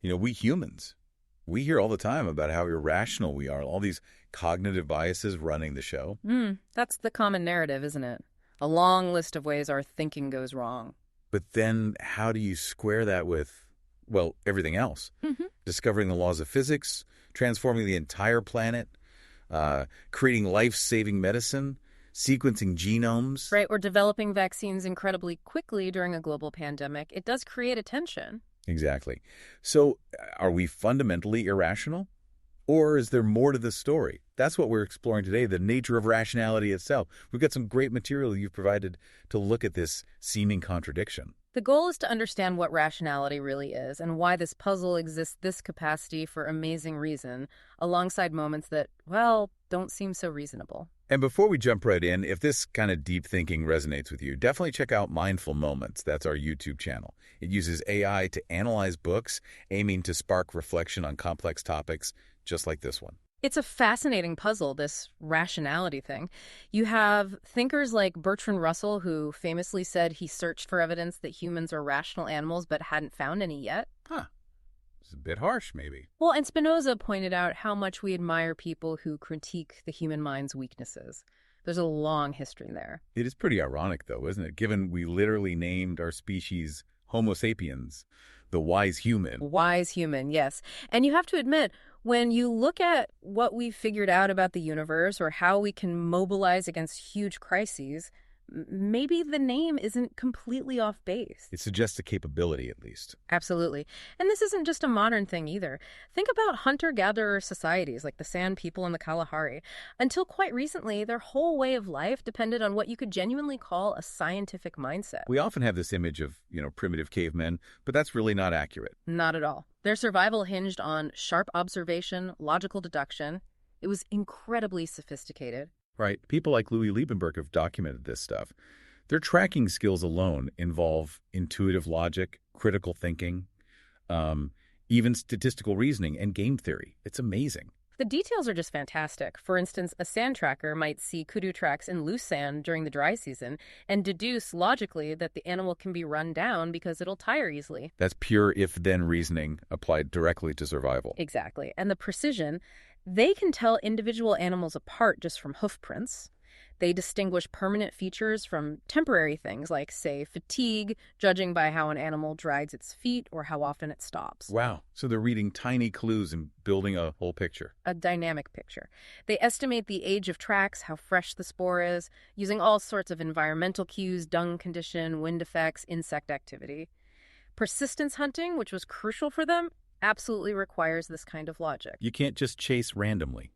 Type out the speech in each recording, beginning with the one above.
We humans, we hear all the time about how irrational we are, all these cognitive biases running the show. That's the common narrative, isn't it? A long list of ways our thinking goes wrong. But then how do you square that with, well, everything else? Discovering the laws of physics, transforming the entire planet, creating life-saving medicine, sequencing genomes. Right, or developing vaccines incredibly quickly during a global pandemic. It does create a tension. Exactly. So are we fundamentally irrational? Or is there more to the story? That's what we're exploring today, the nature of rationality itself. We've got some great material you've provided to look at this seeming contradiction. The goal is to understand what rationality really is and why this puzzle exists this capacity for amazing reason, alongside moments that, well, don't seem so reasonable. And before we jump right in, if this kind of deep thinking resonates with you, definitely check out Mindful Moments. That's our YouTube channel. It uses AI to analyze books, aiming to spark reflection on complex topics, just like this one. It's a fascinating puzzle, this rationality thing. You have thinkers like Bertrand Russell, who famously said he searched for evidence that humans are rational animals but hadn't found any yet. It's a bit harsh, maybe. Well, and Spinoza pointed out how much we admire people who critique the human mind's weaknesses. There's a long history there. It is pretty ironic, though, isn't it? Given we literally named our species Homo sapiens, the wise human. Wise human, yes. And you have to admit, when you look at what we've figured out about the universe or how we can mobilize against huge crises, maybe the name isn't completely off base. It suggests a capability, at least. Absolutely. And this isn't just a modern thing either. Think about hunter-gatherer societies like the San people and the Kalahari. Until quite recently, their whole way of life depended on what you could genuinely call a scientific mindset. We often have this image of, primitive cavemen, but that's really not accurate. Not at all. Their survival hinged on sharp observation, logical deduction. It was incredibly sophisticated. Right. People like Louis Liebenberg have documented this stuff. Their tracking skills alone involve intuitive logic, critical thinking, even statistical reasoning and game theory. It's amazing. The details are just fantastic. For instance, a sand tracker might see kudu tracks in loose sand during the dry season and deduce logically that the animal can be run down because it'll tire easily. That's pure if-then reasoning applied directly to survival. Exactly. And the precision, they can tell individual animals apart just from hoof prints. They distinguish permanent features from temporary things like, say, fatigue, judging by how an animal drags its feet or how often it stops. Wow. So they're reading tiny clues and building a whole picture. A dynamic picture. They estimate the age of tracks, how fresh the spore is, using all sorts of environmental cues, dung condition, wind effects, insect activity. Persistence hunting, which was crucial for them, absolutely requires this kind of logic. You can't just chase randomly.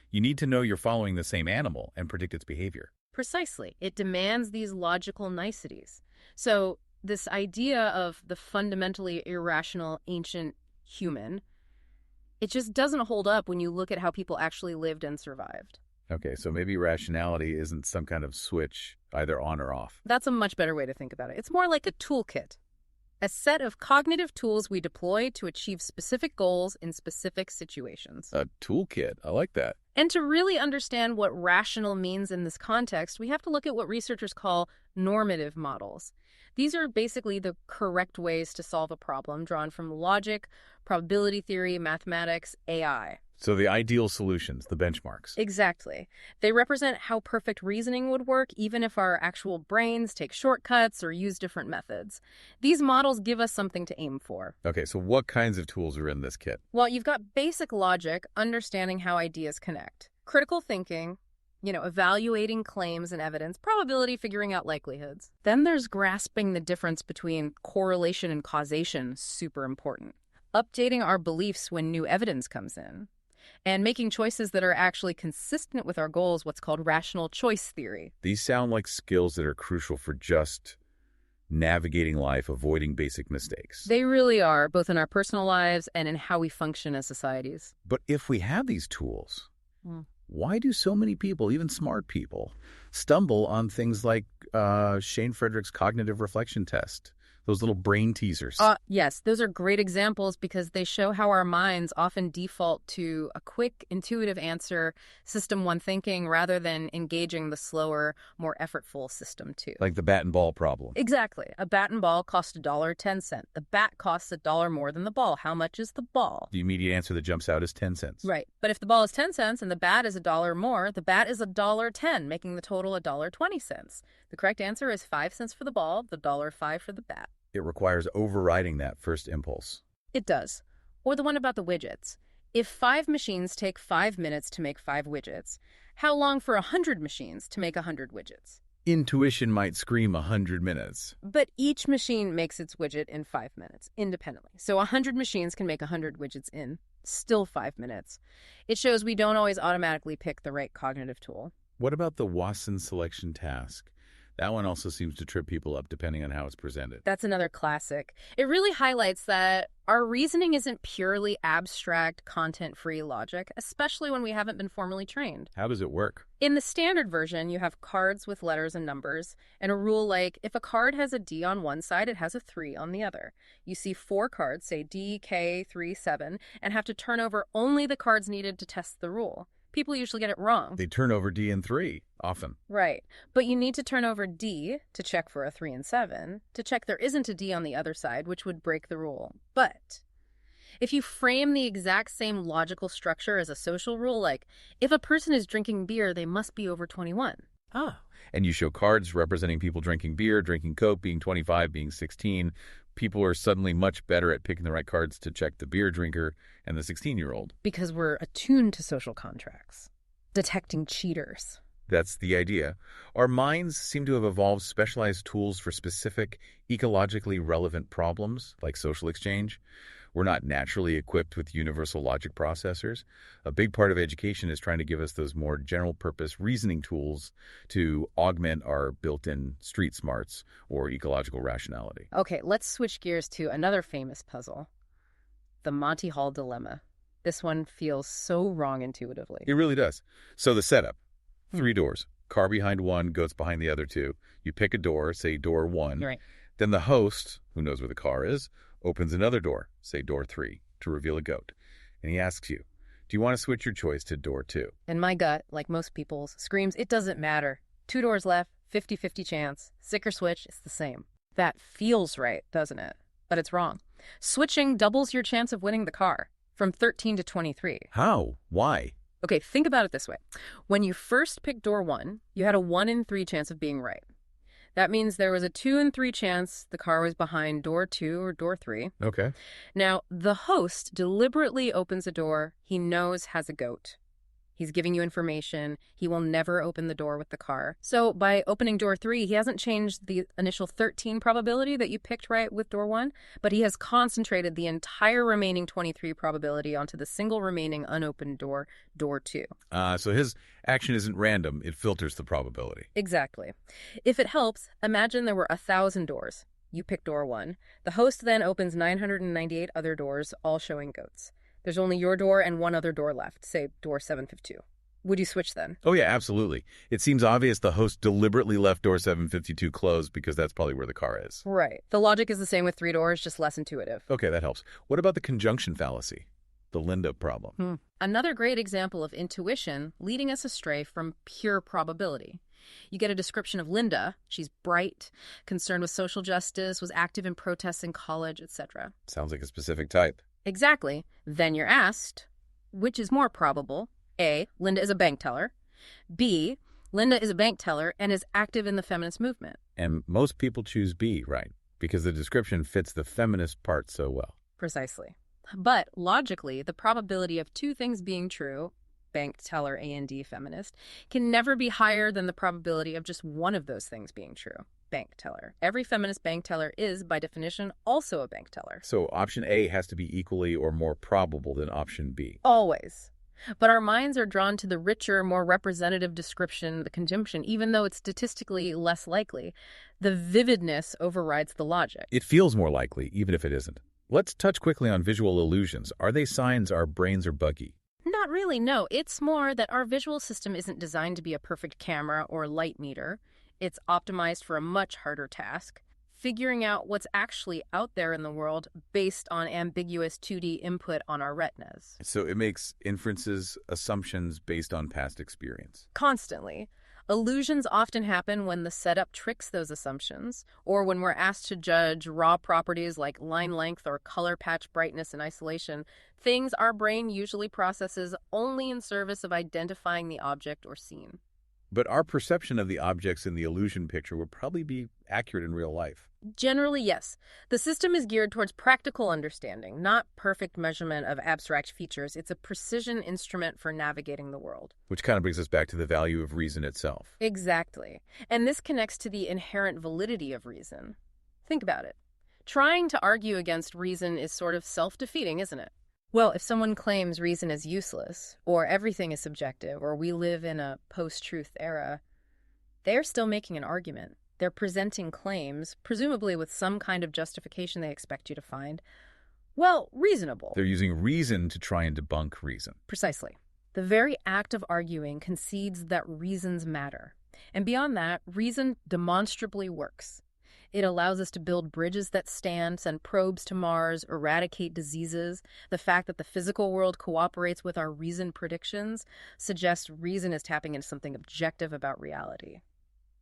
You need to know you're following the same animal and predict its behavior. Precisely. It demands these logical niceties. So this idea of the fundamentally irrational ancient human, it just doesn't hold up when you look at how people actually lived and survived. Okay, so maybe rationality isn't some kind of switch, either on or off. That's a much better way to think about it. It's more like a toolkit. A set of cognitive tools we deploy to achieve specific goals in specific situations. A toolkit. I like that. And to really understand what rational means in this context, we have to look at what researchers call normative models. These are basically the correct ways to solve a problem drawn from logic, probability theory, mathematics, AI. So the ideal solutions, the benchmarks. Exactly. They represent how perfect reasoning would work, even if our actual brains take shortcuts or use different methods. These models give us something to aim for. Okay, so what kinds of tools are in this kit? Well, you've got basic logic, understanding how ideas connect. Critical thinking, evaluating claims and evidence, probability, figuring out likelihoods. Then there's grasping the difference between correlation and causation, super important. Updating our beliefs when new evidence comes in. And making choices that are actually consistent with our goals, what's called rational choice theory. These sound like skills that are crucial for just navigating life, avoiding basic mistakes. They really are, both in our personal lives and in how we function as societies. But if we have these tools, why do so many people, even smart people, stumble on things like Shane Frederick's cognitive reflection test, those little brain teasers. Yes, those are great examples because they show how our minds often default to a quick, intuitive answer, system one thinking, rather than engaging the slower, more effortful system two. Like the bat and ball problem. Exactly. A bat and ball cost $1.10. The bat costs $1 more than the ball. How much is the ball? The immediate answer that jumps out is 10 cents. Right. But if the ball is 10 cents and the bat is $1 more, the bat is $1.10, making the total $1.20. The correct answer is 5 cents for the ball, the $1.05 for the bat. It requires overriding that first impulse. It does. Or the one about the widgets. If 5 machines take 5 minutes to make 5 widgets, how long for 100 machines to make 100 widgets? Intuition might scream 100 minutes. But each machine makes its widget in 5 minutes, independently. So 100 machines can make 100 widgets in still 5 minutes. It shows we don't always automatically pick the right cognitive tool. What about the Watson selection task? That one also seems to trip people up depending on how it's presented. That's another classic. It really highlights that our reasoning isn't purely abstract, content-free logic, especially when we haven't been formally trained. How does it work? In the standard version, you have cards with letters and numbers, and a rule like, if a card has a D on one side, it has a 3 on the other. You see 4 cards, say D, K, 3, 7, and have to turn over only the cards needed to test the rule. People usually get it wrong. They turn over D and 3, often. Right. But you need to turn over D to check for a 3 and 7, to check there isn't a D on the other side, which would break the rule. But if you frame the exact same logical structure as a social rule, like, if a person is drinking beer, they must be over 21. And you show cards representing people drinking beer, drinking Coke, being 25, being 16. People are suddenly much better at picking the right cards to check the beer drinker and the 16-year-old. Because we're attuned to social contracts, detecting cheaters. That's the idea. Our minds seem to have evolved specialized tools for specific ecologically relevant problems, like social exchange. We're not naturally equipped with universal logic processors. A big part of education is trying to give us those more general-purpose reasoning tools to augment our built-in street smarts or ecological rationality. Okay, let's switch gears to another famous puzzle, the Monty Hall dilemma. This one feels so wrong intuitively. It really does. So the setup, 3 doors, car behind one, goats behind the other 2. You pick a door, say door 1. Right. Then the host, who knows where the car is, opens another door, say door 3, to reveal a goat. And he asks you, do you want to switch your choice to door 2? And my gut, like most people's, screams, it doesn't matter. 2 doors left, 50-50 chance. Sick or switch, it's the same. That feels right, doesn't it? But it's wrong. Switching doubles your chance of winning the car, from 13 to 23. How? Why? Okay, think about it this way. When you first picked door 1, you had a 1 in 3 chance of being right. That means there was a 2 in 3 chance the car was behind door 2 or door 3. Okay. Now, the host deliberately opens a door he knows has a goat. He's giving you information. He will never open the door with the car. So by opening door 3, he hasn't changed the initial 13 probability that you picked right with door 1, but he has concentrated the entire remaining 23 probability onto the single remaining unopened door, door 2. So his action isn't random. It filters the probability. Exactly. If it helps, imagine there were 1,000 doors. You pick door 1. The host then opens 998 other doors, all showing goats. There's only your door and one other door left, say door 752. Would you switch then? Oh, yeah, absolutely. It seems obvious the host deliberately left door 752 closed because that's probably where the car is. Right. The logic is the same with 3 doors, just less intuitive. Okay, that helps. What about the conjunction fallacy? The Linda problem. Another great example of intuition leading us astray from pure probability. You get a description of Linda. She's bright, concerned with social justice, was active in protests in college, etc. Sounds like a specific type. Exactly. Then you're asked, which is more probable? A, Linda is a bank teller. B, Linda is a bank teller and is active in the feminist movement. And most people choose B, right? Because the description fits the feminist part so well. Precisely. But logically, the probability of 2 things being true, bank teller and feminist, can never be higher than the probability of just one of those things being true, bank teller. Every feminist bank teller is, by definition, also a bank teller. So option A has to be equally or more probable than option B. Always. But our minds are drawn to the richer, more representative description, the conjunction, even though it's statistically less likely. The vividness overrides the logic. It feels more likely, even if it isn't. Let's touch quickly on visual illusions. Are they signs our brains are buggy? Not really, no. It's more that our visual system isn't designed to be a perfect camera or light meter. It's optimized for a much harder task, figuring out what's actually out there in the world based on ambiguous 2D input on our retinas. So it makes inferences, assumptions based on past experience. Constantly. Illusions often happen when the setup tricks those assumptions, or when we're asked to judge raw properties like line length or color patch brightness in isolation, things our brain usually processes only in service of identifying the object or scene. But our perception of the objects in the illusion picture would probably be accurate in real life. Generally, yes. The system is geared towards practical understanding, not perfect measurement of abstract features. It's a precision instrument for navigating the world. Which kind of brings us back to the value of reason itself. Exactly. And this connects to the inherent validity of reason. Think about it. Trying to argue against reason is sort of self-defeating, isn't it? Well, if someone claims reason is useless, or everything is subjective, or we live in a post-truth era, they're still making an argument. They're presenting claims, presumably with some kind of justification they expect you to find, well, reasonable. They're using reason to try and debunk reason. Precisely. The very act of arguing concedes that reasons matter. And beyond that, reason demonstrably works. It allows us to build bridges that stand, send probes to Mars, eradicate diseases. The fact that the physical world cooperates with our reason predictions suggests reason is tapping into something objective about reality.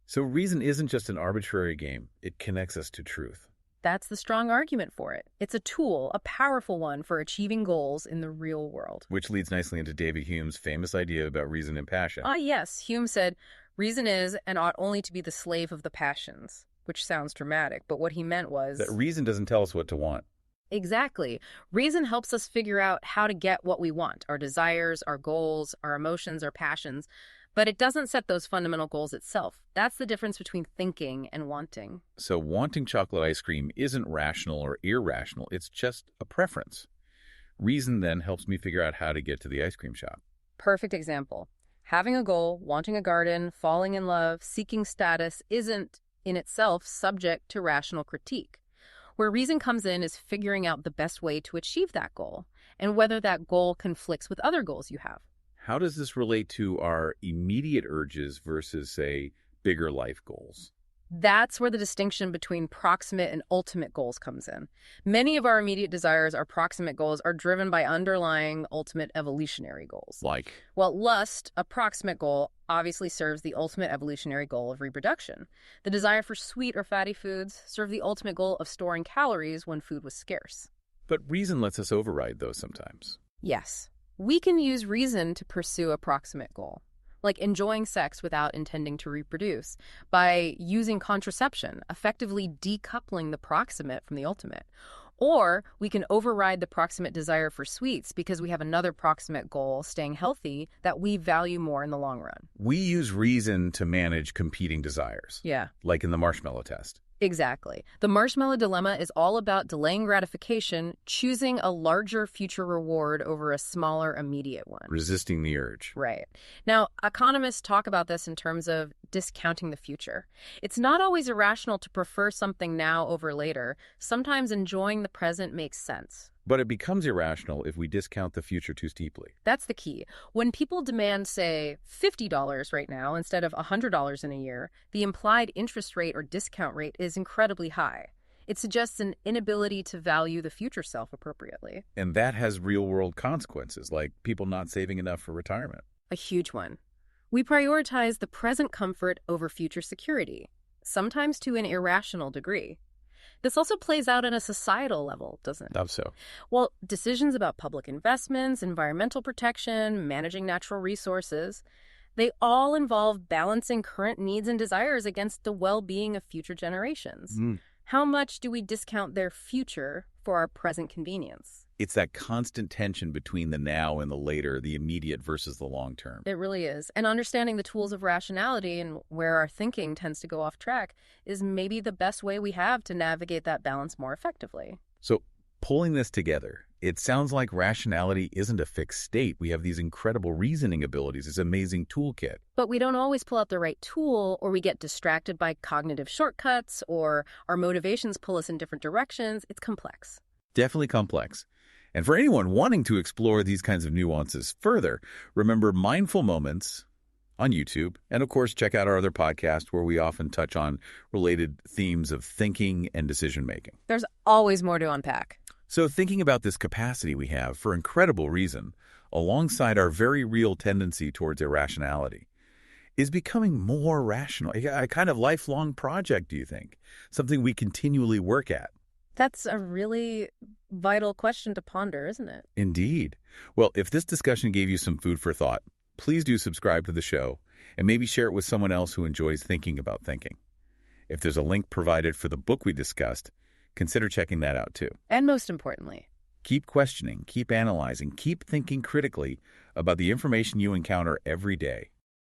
So reason isn't just an arbitrary game. It connects us to truth. That's the strong argument for it. It's a tool, a powerful one for achieving goals in the real world. Which leads nicely into David Hume's famous idea about reason and passion. Yes. Hume said, reason is and ought only to be the slave of the passions. Which sounds dramatic, but what he meant was... that reason doesn't tell us what to want. Exactly. Reason helps us figure out how to get what we want, our desires, our goals, our emotions, our passions, but it doesn't set those fundamental goals itself. That's the difference between thinking and wanting. So wanting chocolate ice cream isn't rational or irrational, it's just a preference. Reason then helps me figure out how to get to the ice cream shop. Perfect example. Having a goal, wanting a garden, falling in love, seeking status isn't in itself subject to rational critique. Where reason comes in is figuring out the best way to achieve that goal and whether that goal conflicts with other goals you have. How does this relate to our immediate urges versus, say, bigger life goals? That's where the distinction between proximate and ultimate goals comes in. Many of our immediate desires, our proximate goals, are driven by underlying ultimate evolutionary goals. Like? Well, lust, a proximate goal, obviously serves the ultimate evolutionary goal of reproduction. The desire for sweet or fatty foods served the ultimate goal of storing calories when food was scarce. But reason lets us override those sometimes. Yes. We can use reason to pursue a proximate goal, like enjoying sex without intending to reproduce, by using contraception, effectively decoupling the proximate from the ultimate. Or we can override the proximate desire for sweets because we have another proximate goal, staying healthy, that we value more in the long run. We use reason to manage competing desires. Yeah. Like in the marshmallow test. Exactly. The marshmallow dilemma is all about delaying gratification, choosing a larger future reward over a smaller immediate one. Resisting the urge. Right. Now, economists talk about this in terms of discounting the future. It's not always irrational to prefer something now over later. Sometimes enjoying the present makes sense. But it becomes irrational if we discount the future too steeply. That's the key. When people demand, say, $50 right now instead of $100 in a year, the implied interest rate or discount rate is incredibly high. It suggests an inability to value the future self appropriately. And that has real-world consequences, like people not saving enough for retirement. A huge one. We prioritize the present comfort over future security, sometimes to an irrational degree. This also plays out on a societal level, doesn't it? How so? Well, decisions about public investments, environmental protection, managing natural resources, they all involve balancing current needs and desires against the well-being of future generations. How much do we discount their future for our present convenience? It's that constant tension between the now and the later, the immediate versus the long term. It really is. And understanding the tools of rationality and where our thinking tends to go off track is maybe the best way we have to navigate that balance more effectively. So pulling this together, it sounds like rationality isn't a fixed state. We have these incredible reasoning abilities, this amazing toolkit. But we don't always pull out the right tool, or we get distracted by cognitive shortcuts, or our motivations pull us in different directions. It's complex. Definitely complex. And for anyone wanting to explore these kinds of nuances further, remember mindful moments on YouTube. And of course, check out our other podcast where we often touch on related themes of thinking and decision making. There's always more to unpack. So thinking about this capacity we have for incredible reason, alongside our very real tendency towards irrationality, is becoming more rational. A kind of lifelong project, do you think? Something we continually work at. That's a really vital question to ponder, isn't it? Indeed. Well, if this discussion gave you some food for thought, please do subscribe to the show and maybe share it with someone else who enjoys thinking about thinking. If there's a link provided for the book we discussed, consider checking that out too. And most importantly, keep questioning, keep analyzing, keep thinking critically about the information you encounter every day.